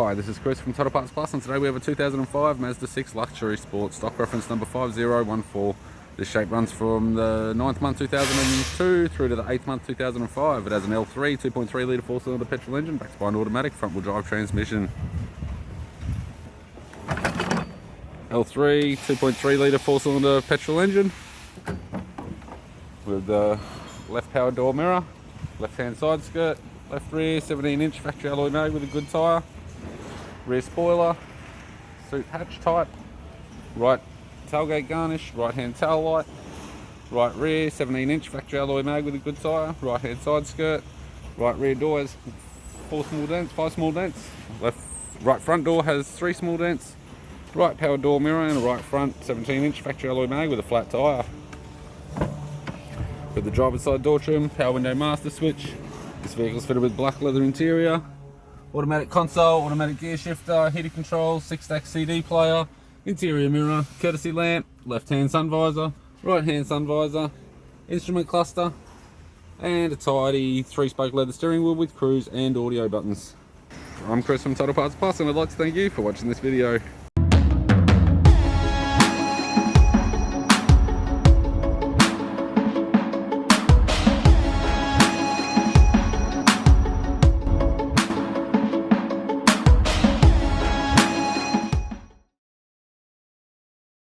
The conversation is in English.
Hi, this is Chris from Total Parts Plus, and today we have a 2005 Mazda 6 Luxury Sport, stock reference number 5014. This shape runs from the 9th month 2002 through to the 8th month 2005. It has an L3 2.3 litre 4-cylinder petrol engine backed by an automatic front-wheel drive transmission. L3 2.3 litre 4-cylinder petrol engine with the left power door mirror, left hand side skirt, left rear 17-inch factory alloy mag with a good tyre, rear spoiler, suit hatch type, right tailgate garnish, right hand tail light, right rear 17-inch factory alloy mag with a good tyre, right hand side skirt, right rear door has 5 small dents, right front door has 3 small dents, right power door mirror and a right front 17-inch factory alloy mag with a flat tyre. With the driver's side door trim, power window master switch. This vehicle is fitted with black leather interior, automatic console, automatic gear shifter, heated controls, 6-stack CD player, interior mirror, courtesy lamp, left hand sun visor, right hand sun visor, instrument cluster, and a tidy 3-spoke leather steering wheel with cruise and audio buttons. I'm Chris from Total Parts Plus, and I'd like to thank you for watching this video.